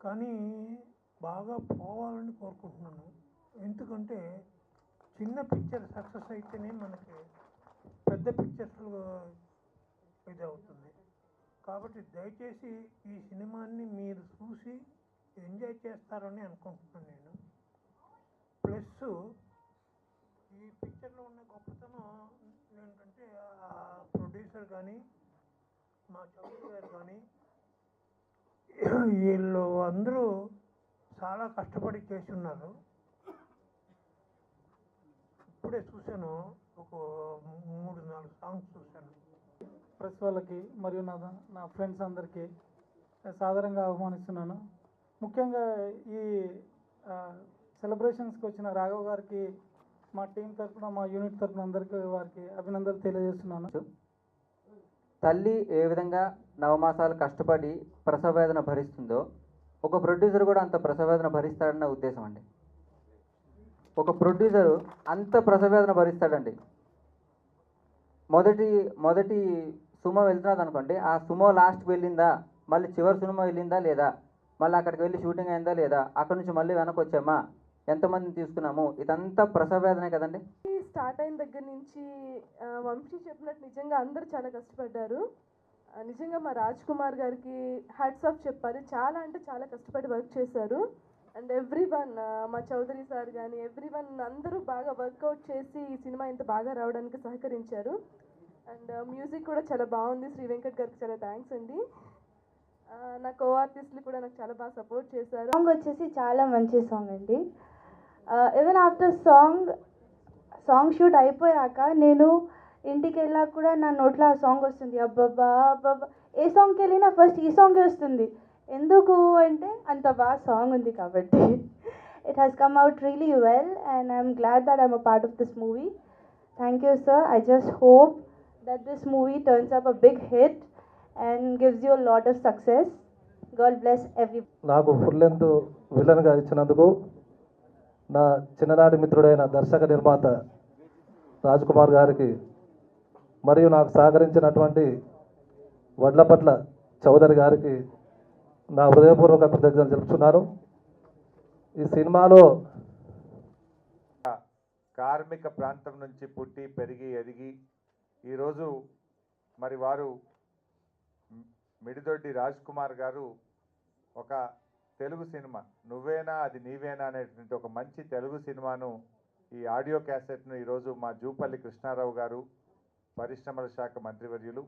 కానీ బాగా పోవాలని కోరుకుంటున్నాను. ఎందుకంటే చిన్న పిక్చర్ సక్సెస్ అయితేనే మనకి పెద్ద పిక్చర్స్‌లో ఇదవుతుంది. కాబట్టి దయచేసి ఈ సినిమాని మీరు చూసి ఎంజాయ్ చేస్తారని అనుకుంటున్నాను నేను. ప్లస్సు ఈ పిక్చర్‌లో ఉన్న గొప్పతనం ఏంటంటే ప్రొడ్యూసర్ కానీ, మా చౌదరి గారు కానీ వీళ్ళు అందరూ చాలా కష్టపడి చేసి ఉన్నారు. ఇప్పుడే చూశాను, ఒక 3, 4 సాంగ్స్ చూశాను. ప్రెస్ వాళ్ళకి మరియు నా ఫ్రెండ్స్ అందరికీ సాదరంగా ఆహ్వానిస్తున్నాను. ముఖ్యంగా ఈ సెలబ్రేషన్స్కి వచ్చిన రాఘవ్ గారికి మా టీం తరఫున, మా యూనిట్ తరఫున అందరికీ వారికి అభినందనలు తెలియజేస్తున్నాను. తల్లి ఏ విధంగా నవమాసాలు కష్టపడి ప్రసవ వేదన భరిస్తుందో ఒక ప్రొడ్యూసర్ కూడా అంత ప్రసవ వేదన భరిస్తాడన్న ఉద్దేశం అండి. ఒక ప్రొడ్యూసరు అంత ప్రసవ వేదన భరిస్తాడండి. మొదటి సుమో వెళ్తున్నది అనుకోండి, ఆ సుమో లాస్ట్కి వెళ్ళిందా, మళ్ళీ చివరి సుమో వెళ్ళిందా లేదా, మళ్ళీ అక్కడికి వెళ్ళి షూటింగ్ అయిందా లేదా, అక్కడ నుంచి మళ్ళీ వెనక్కి వచ్చామా, ఎంతమందిని తీసుకున్నాము, ఇదంతా ప్రసవ వేదనే కదండి. స్టార్ట్ అయిన దగ్గర నుంచి వంశీ చెప్పినట్టు నిజంగా అందరూ చాలా కష్టపడ్డారు. నిజంగా మా రాజ్ కుమార్ గారికి హ్యాట్స్ ఆఫ్ చెప్పాలి. చాలా అంటే చాలా కష్టపడి వర్క్ చేశారు. అండ్ ఎవ్రీవన్, మా చౌదరి సార్ కానీ ఎవ్రీవన్ అందరూ బాగా వర్కౌట్ చేసి ఈ సినిమా ఇంత బాగా రావడానికి సహకరించారు. అండ్ మ్యూజిక్ కూడా చాలా బాగుంది. శ్రీ వెంకట్ గారికి చాలా థ్యాంక్స్ అండి. నా కో ఆర్టిస్టులు కూడా నాకు చాలా బాగా సపోర్ట్ చేశారు. సాంగ్ వచ్చేసి చాలా మంచి సాంగ్ అండి. ఈవెన్ ఆఫ్టర్ సాంగ్ షూట్ అయిపోయాక నేను ఇంటికి వెళ్ళాక కూడా నా నోట్లో ఆ సాంగ్ వస్తుంది. అబ్బబ్బా అబ్బబ్బా, ఏ సాంగ్కి వెళ్ళినా ఫస్ట్ ఈ సాంగే వస్తుంది. ఎందుకు అంటే అంత బాగా సాంగ్ ఉంది కాబట్టి. It has come out really well and I'm glad that I'm a part of this movie. Thank you sir. I just hope that this movie turns up a big hit and gives you a lot of success. God bless everyone. నాకు full length విలన్గా ఇచ్చినందుకు నా చిన్ననాటి మిత్రుడైన దర్శక నిర్మాత రాజ్ కుమార్ గారికి మరియు నాకు సహకరించినటువంటి వడ్లపట్ల చౌదరి గారికి నా హృదయపూర్వక కృతజ్ఞతలు తెలుపుతున్నాను. ఈ సినిమాలో కార్మిక ప్రాంతం నుంచి పుట్టి పెరిగి ఎదిగి ఈరోజు మరి వారు మిడిదొడ్డి రాజ్ కుమార్ గారు ఒక తెలుగు సినిమా నువ్వేనా అది నీవేనా అనేటువంటి ఒక మంచి తెలుగు సినిమాను ఈ ఆడియో క్యాసెట్ను ఈరోజు మా జూపల్లి కృష్ణారావు గారు, పరిశ్రమల శాఖ మంత్రివర్యులు,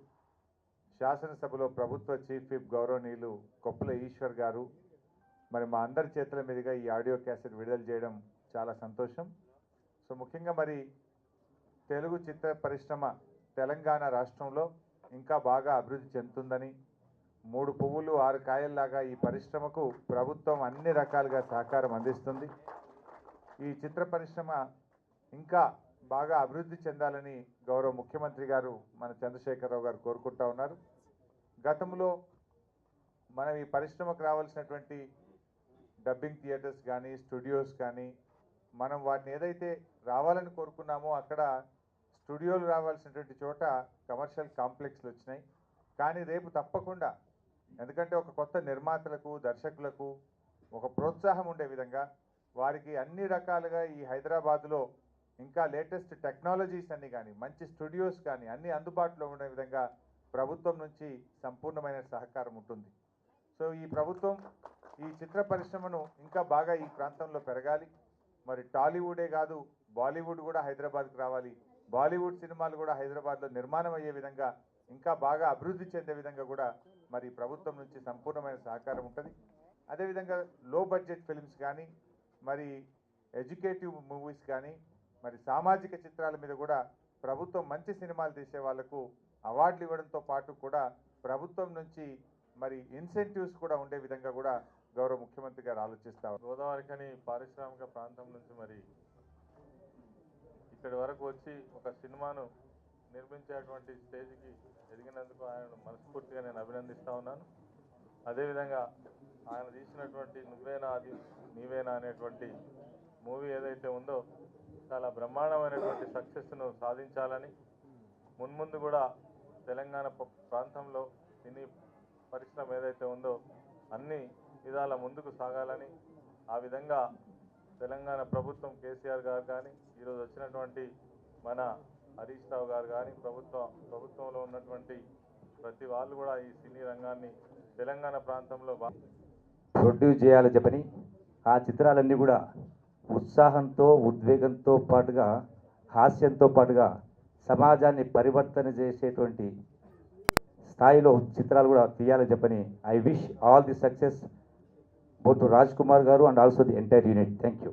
శాసనసభలో ప్రభుత్వ చీఫ్ విప్ గౌరవనీయులు కొప్పుల ఈశ్వర్ గారు, మరి మా అందరి చేతుల మీదుగా ఈ ఆడియో క్యాసెట్ విడుదల చేయడం చాలా సంతోషం. సో ముఖ్యంగా మరి తెలుగు చిత్ర పరిశ్రమ తెలంగాణ రాష్ట్రంలో ఇంకా బాగా అభివృద్ధి చెందుతుందని, 3 పువ్వులు 6 కాయల్లాగా ఈ పరిశ్రమకు ప్రభుత్వం అన్ని రకాలుగా సహకారం అందిస్తుంది. ఈ చిత్ర పరిశ్రమ ఇంకా బాగా అభివృద్ధి చెందాలని గౌరవ ముఖ్యమంత్రి గారు మన చంద్రశేఖరరావు గారు కోరుకుంటా ఉన్నారు. గతంలో మనం ఈ పరిశ్రమకు రావాల్సినటువంటి డబ్బింగ్ థియేటర్స్ కానీ, స్టూడియోస్ కానీ, మనం వాటిని ఏదైతే రావాలని కోరుకున్నామో అక్కడ స్టూడియోలు రావాల్సినటువంటి చోట కమర్షియల్ కాంప్లెక్స్లు వచ్చినాయి. కానీ రేపు తప్పకుండా, ఎందుకంటే ఒక కొత్త నిర్మాతలకు, దర్శకులకు ఒక ప్రోత్సాహం ఉండే విధంగా వారికి అన్ని రకాలుగా ఈ హైదరాబాద్లో ఇంకా లేటెస్ట్ టెక్నాలజీస్ అన్నీ కానీ, మంచి స్టూడియోస్ కానీ అన్నీ అందుబాటులో ఉండే విధంగా ప్రభుత్వం నుంచి సంపూర్ణమైన సహకారం ఉంటుంది. సో ఈ ప్రభుత్వం ఈ చిత్ర పరిశ్రమను ఇంకా బాగా ఈ ప్రాంతంలో పెరగాలి. మరి టాలీవుడే కాదు, బాలీవుడ్ కూడా హైదరాబాద్కి రావాలి. బాలీవుడ్ సినిమాలు కూడా హైదరాబాద్లో నిర్మాణం అయ్యే విధంగా, ఇంకా బాగా అభివృద్ధి చెందే విధంగా కూడా మరి ప్రభుత్వం నుంచి సంపూర్ణమైన సహకారం ఉంటుంది. అదేవిధంగా లో బడ్జెట్ ఫిల్మ్స్ కానీ, మరి ఎడ్యుకేటివ్ మూవీస్ కానీ, మరి సామాజిక చిత్రాల మీద కూడా ప్రభుత్వం మంచి సినిమాలు తీసే వాళ్లకు అవార్డులు ఇవ్వడంతో పాటు కూడా ప్రభుత్వం నుంచి మరి ఇన్సెంటివ్స్ కూడా ఉండే విధంగా కూడా గౌరవ ముఖ్యమంత్రి గారు ఆలోచిస్తారు. గోదావరికని పారిశ్రామిక ప్రాంతం నుంచి మరి ఇక్కడి వరకు వచ్చి ఒక సినిమాను నిర్మించేటువంటి స్టేజ్కి ఎదిగినందుకు ఆయన మనస్ఫూర్తిగా నేను అభినందిస్తూ ఉన్నాను. అదేవిధంగా ఆయన తీసినటువంటి నువ్వేనా అది నీవేనా అనేటువంటి మూవీ ఏదైతే ఉందో చాలా బ్రహ్మాండమైనటువంటి సక్సెస్ను సాధించాలని, మున్ముందు కూడా తెలంగాణ ప్రాంతంలో సినీ పరిశ్రమ ఏదైతే ఉందో అన్ని విధాల ముందుకు సాగాలని, ఆ విధంగా తెలంగాణ ప్రభుత్వం కేసీఆర్ గారు కానీ, ఈరోజు వచ్చినటువంటి మన హరీష్ రావు గారు కానీ, ప్రభుత్వంలో ఉన్నటువంటి ప్రతి వాళ్ళు కూడా ఈ సినీ రంగాన్ని తెలంగాణ ప్రాంతంలో ప్రొడ్యూస్ చేయాలని చెప్పని ఆ చిత్రాలన్నీ కూడా ఉత్సాహంతో, ఉద్వేగంతో పాటుగా, హాస్యంతో పాటుగా సమాజాన్ని పరివర్తన చేసేటువంటి స్థాయిలో చిత్రాలు కూడా తీయాలని చెప్పని I wish all the success both Raj Kumar garu and also the entire unit. Thank you.